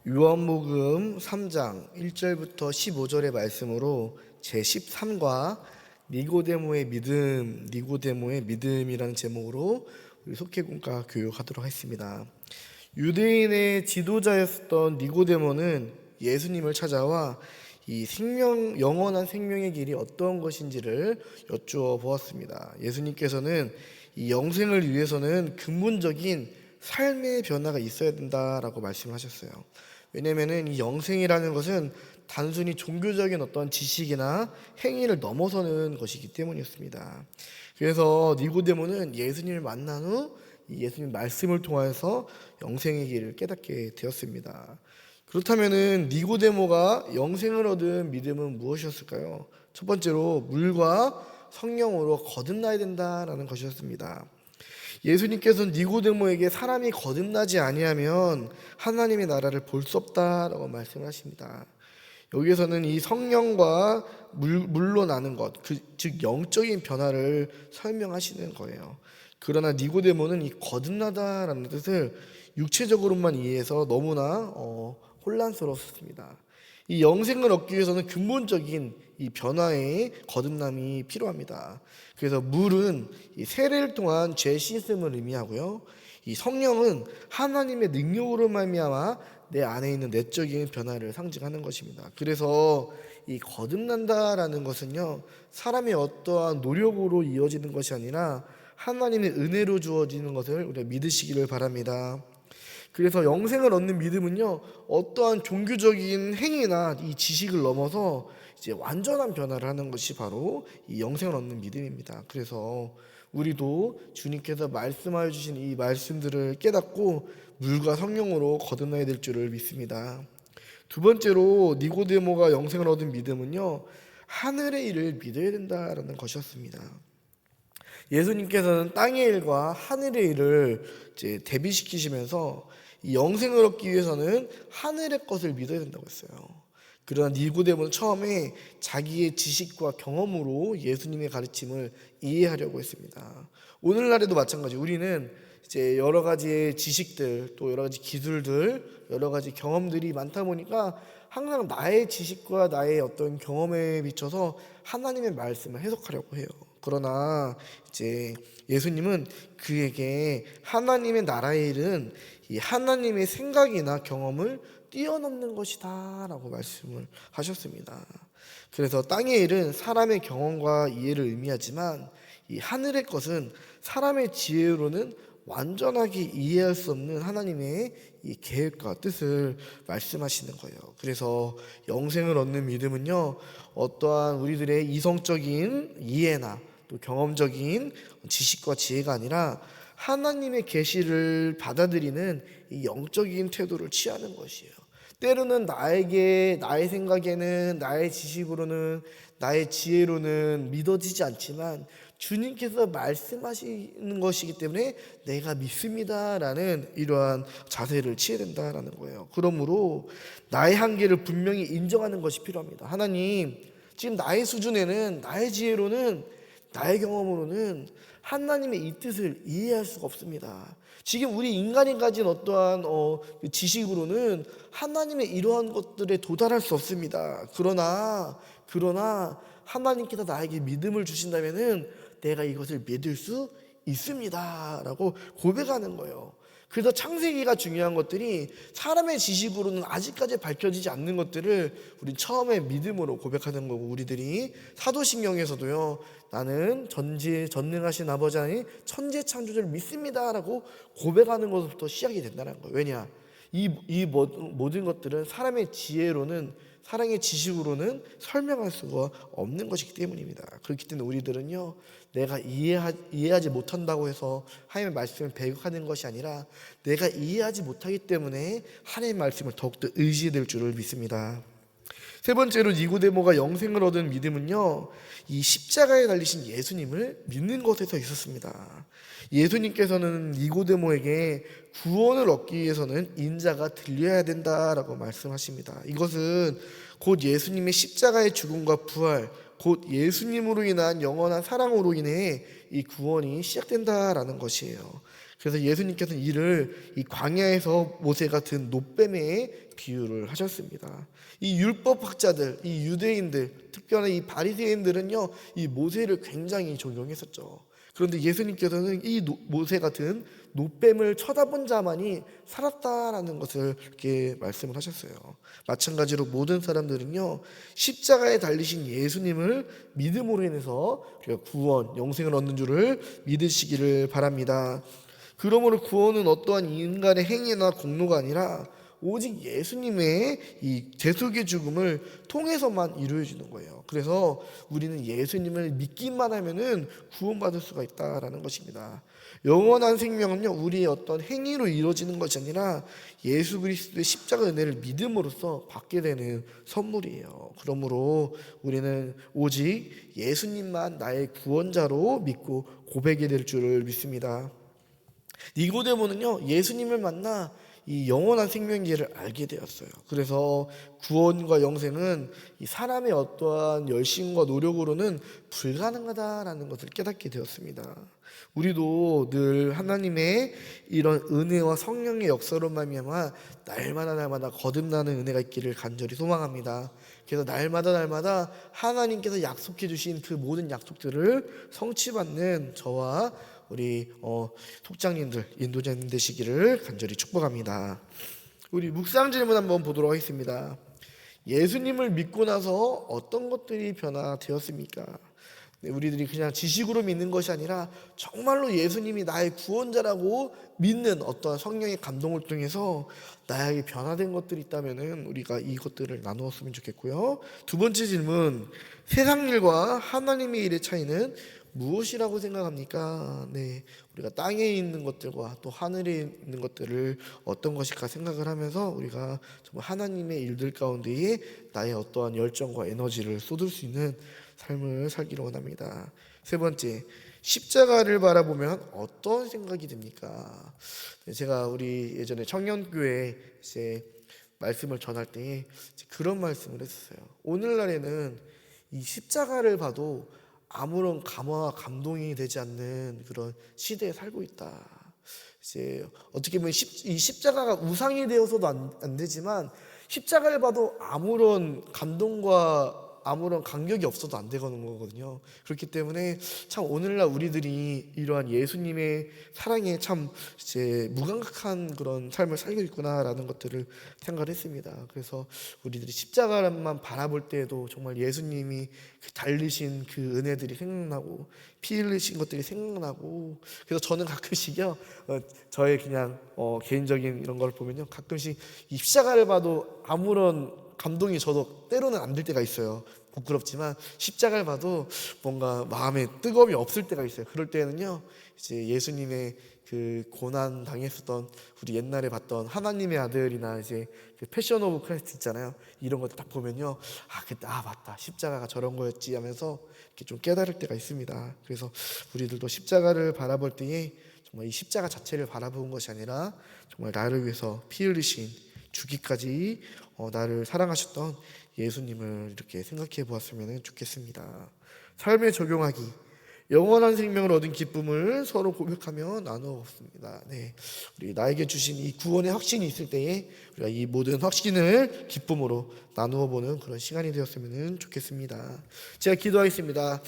요한복음 3장 1절부터 15절의 말씀으로 제13과 니고데모의 믿음이라는 제목으로 우리 속회군과 교육하도록 하겠습니다. 유대인의 지도자였던 니고데모는 예수님을 찾아와 이 영원한 생명의 길이 어떤 것인지를 여쭈어 보았습니다. 예수님께서는 이 영생을 위해서는 근본적인 삶의 변화가 있어야 된다라고 말씀하셨어요. 왜냐하면 이 영생이라는 것은 단순히 종교적인 어떤 지식이나 행위를 넘어서는 것이기 때문이었습니다. 그래서 니고데모는 예수님을 만난 후 예수님 말씀을 통해서 영생의 길을 깨닫게 되었습니다. 그렇다면 니고데모가 영생을 얻은 믿음은 무엇이었을까요? 첫 번째로 물과 성령으로 거듭나야 된다라는 것이었습니다. 예수님께서는 니고데모에게 사람이 거듭나지 아니하면 하나님의 나라를 볼 수 없다라고 말씀을 하십니다. 여기에서는 이 성령과 물로 나는 것, 즉 영적인 변화를 설명하시는 거예요. 그러나 니고데모는 이 거듭나다라는 뜻을 육체적으로만 이해해서 너무나 혼란스러웠습니다. 이 영생을 얻기 위해서는 근본적인 이 변화의 거듭남이 필요합니다. 그래서 물은 이 세례를 통한 죄 씻음을 의미하고요. 이 성령은 하나님의 능력으로 말미암아 내 안에 있는 내적인 변화를 상징하는 것입니다. 그래서 이 거듭난다라는 것은요, 사람의 어떠한 노력으로 이어지는 것이 아니라 하나님의 은혜로 주어지는 것을 우리가 믿으시기를 바랍니다. 그래서 영생을 얻는 믿음은요, 어떠한 종교적인 행위나 이 지식을 넘어서 이제 완전한 변화를 하는 것이 바로 이 영생을 얻는 믿음입니다. 그래서 우리도 주님께서 말씀하여 주신 이 말씀들을 깨닫고 물과 성령으로 거듭나야 될 줄을 믿습니다. 두 번째로 니고데모가 영생을 얻은 믿음은요, 하늘의 일을 믿어야 된다라는 것이었습니다. 예수님께서는 땅의 일과 하늘의 일을 이제 대비시키시면서 이 영생을 얻기 위해서는 하늘의 것을 믿어야 된다고 했어요. 그러나 니고데모는 처음에 자기의 지식과 경험으로 예수님의 가르침을 이해하려고 했습니다. 오늘날에도 마찬가지. 우리는 이제 여러 가지의 지식들, 또 여러 가지 기술들, 여러 가지 경험들이 많다 보니까 항상 나의 지식과 나의 어떤 경험에 비춰서 하나님의 말씀을 해석하려고 해요. 그러나 이제 예수님은 그에게 하나님의 나라의 일은 이 하나님의 생각이나 경험을 뛰어넘는 것이다 라고 말씀을 하셨습니다. 그래서 땅의 일은 사람의 경험과 이해를 의미하지만 이 하늘의 것은 사람의 지혜로는 완전하게 이해할 수 없는 하나님의 이 계획과 뜻을 말씀하시는 거예요. 그래서 영생을 얻는 믿음은요, 어떠한 우리들의 이성적인 이해나 또 경험적인 지식과 지혜가 아니라 하나님의 계시를 받아들이는 이 영적인 태도를 취하는 것이에요. 때로는 나의 생각에는, 나의 지식으로는, 나의 지혜로는 믿어지지 않지만 주님께서 말씀하시는 것이기 때문에 내가 믿습니다라는 이러한 자세를 취해야 된다라는 거예요. 그러므로 나의 한계를 분명히 인정하는 것이 필요합니다. 하나님, 지금 나의 수준에는, 나의 지혜로는, 나의 경험으로는 하나님의 이 뜻을 이해할 수가 없습니다. 지금 우리 인간이 가진 어떠한 지식으로는 하나님의 이러한 것들에 도달할 수 없습니다. 그러나 하나님께서 나에게 믿음을 주신다면은 내가 이것을 믿을 수 있습니다라고 고백하는 거예요. 그래서 창세기가 중요한 것들이 사람의 지식으로는 아직까지 밝혀지지 않는 것들을 우린 처음에 믿음으로 고백하는 거고, 우리들이 사도신경에서도요, 나는 전능하신 아버지 하나님 천지 창조주를 믿습니다라고 고백하는 것부터 시작이 된다는 거예요. 왜냐? 이 모든 것들은 사람의 지혜로는, 사랑의 지식으로는 설명할 수가 없는 것이기 때문입니다. 그렇기 때문에 우리들은요, 내가 이해하지 못한다고 해서 하나님의 말씀을 배격하는 것이 아니라 내가 이해하지 못하기 때문에 하나님의 말씀을 더욱더 의지될 줄을 믿습니다. 세 번째로 니고데모가 영생을 얻은 믿음은요, 이 십자가에 달리신 예수님을 믿는 것에서 있었습니다. 예수님께서는 니고데모에게 구원을 얻기 위해서는 인자가 들려야 된다라고 말씀하십니다. 이것은 곧 예수님의 십자가의 죽음과 부활, 곧 예수님으로 인한 영원한 사랑으로 인해 이 구원이 시작된다라는 것이에요. 그래서 예수님께서는 이를 이 광야에서 모세가 든 놋뱀에 비유를 하셨습니다. 이 율법학자들, 이 유대인들, 특별히 이 바리새인들은요, 이 모세를 굉장히 존경했었죠. 그런데 예수님께서는 이 모세 같은 놋뱀을 쳐다본 자만이 살았다라는 것을 이렇게 말씀을 하셨어요. 마찬가지로 모든 사람들은요, 십자가에 달리신 예수님을 믿음으로 인해서 우리가 구원, 영생을 얻는 줄을 믿으시기를 바랍니다. 그러므로 구원은 어떠한 인간의 행위나 공로가 아니라 오직 예수님의 이 대속의 죽음을 통해서만 이루어지는 거예요. 그래서 우리는 예수님을 믿기만 하면은 구원받을 수가 있다라는 것입니다. 영원한 생명은요, 우리의 어떤 행위로 이루어지는 것이 아니라 예수 그리스도의 십자가 은혜를 믿음으로써 받게 되는 선물이에요. 그러므로 우리는 오직 예수님만 나의 구원자로 믿고 고백이 될 줄을 믿습니다. 니고데모는요, 예수님을 만나 이 영원한 생명기를 알게 되었어요. 그래서 구원과 영생은 이 사람의 어떠한 열심과 노력으로는 불가능하다라는 것을 깨닫게 되었습니다. 우리도 늘 하나님의 이런 은혜와 성령의 역사로 말미암아 날마다 거듭나는 은혜가 있기를 간절히 소망합니다. 그래서 날마다 하나님께서 약속해 주신 그 모든 약속들을 성취받는 저와 우리 속장님들, 인도자님 되시기를 간절히 축복합니다. 우리 묵상 질문 한번 보도록 하겠습니다. 예수님을 믿고 나서 어떤 것들이 변화되었습니까? 우리들이 그냥 지식으로 믿는 것이 아니라 정말로 예수님이 나의 구원자라고 믿는 어떠한 성령의 감동을 통해서 나에게 변화된 것들이 있다면 우리가 이것들을 나누었으면 좋겠고요. 두 번째 질문, 세상 일과 하나님의 일의 차이는 무엇이라고 생각합니까? 네, 우리가 땅에 있는 것들과 또 하늘에 있는 것들을 어떤 것일까 생각을 하면서 우리가 정말 하나님의 일들 가운데에 나의 어떠한 열정과 에너지를 쏟을 수 있는 삶을 살기를 원합니다. 세 번째, 십자가를 바라보면 어떤 생각이 듭니까? 네, 제가 우리 예전에 청년교회 이제 말씀을 전할 때 그런 말씀을 했었어요. 오늘날에는 이 십자가를 봐도 아무런 감화와 감동이 되지 않는 그런 시대에 살고 있다. 이제 어떻게 보면 이 십자가가 우상이 되어서도 안 되지만 십자가를 봐도 아무런 감동과 아무런 간격이 없어도 안 되는 거거든요. 그렇기 때문에 참 오늘날 우리들이 이러한 예수님의 사랑에 참 이제 무감각한 그런 삶을 살고 있구나라는 것들을 생각을 했습니다. 그래서 우리들이 십자가만 바라볼 때에도 정말 예수님이 달리신 그 은혜들이 생각나고 피 흘리신 것들이 생각나고, 그래서 저는 가끔씩요, 저의 그냥 개인적인 이런 걸 보면요, 가끔씩 이 십자가를 봐도 아무런 감동이 저도 때로는 안 들 때가 있어요. 부끄럽지만 십자가를 봐도 뭔가 마음에 뜨거움이 없을 때가 있어요. 그럴 때는요, 이제 예수님의 그 고난 당했었던 우리 옛날에 봤던 하나님의 아들이나 이제 그 패션 오브 크라이스트 있잖아요. 이런 것들 딱 보면요, 맞다, 십자가가 저런 거였지 하면서 이렇게 좀 깨달을 때가 있습니다. 그래서 우리들도 십자가를 바라볼 때에 정말 이 십자가 자체를 바라보는 것이 아니라 정말 나를 위해서 피 흘리신 주기까지 나를 사랑하셨던 예수님을 이렇게 생각해 보았으면 좋겠습니다. 삶에 적용하기, 영원한 생명을 얻은 기쁨을 서로 고백하며 나누어 봅니다. 네, 우리 나에게 주신 이 구원의 확신이 있을 때에 우리가 이 모든 확신을 기쁨으로 나누어 보는 그런 시간이 되었으면 좋겠습니다. 제가 기도하겠습니다.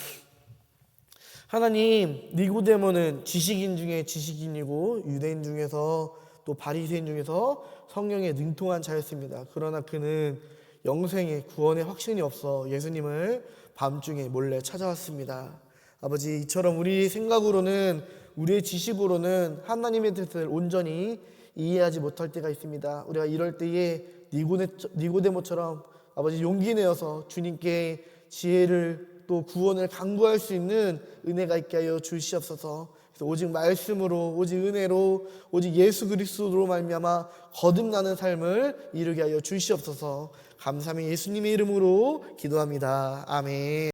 하나님, 니고데모는 지식인 중에 지식인이고 유대인 중에서 또 바리새인 중에서 성령에 능통한 자였습니다. 그러나 그는 영생의 구원의 확신이 없어 예수님을 밤중에 몰래 찾아왔습니다. 아버지, 이처럼 우리 생각으로는, 우리의 지식으로는 하나님의 뜻을 온전히 이해하지 못할 때가 있습니다. 우리가 이럴 때에 니고데모처럼 아버지 용기 내어서 주님께 지혜를 또 구원을 강구할 수 있는 은혜가 있게 하여 주시옵소서. 오직 말씀으로, 오직 은혜로, 오직 예수 그리스도로 말미암아 거듭나는 삶을 이루게 하여 주시옵소서. 감사하며 예수님의 이름으로 기도합니다. 아멘.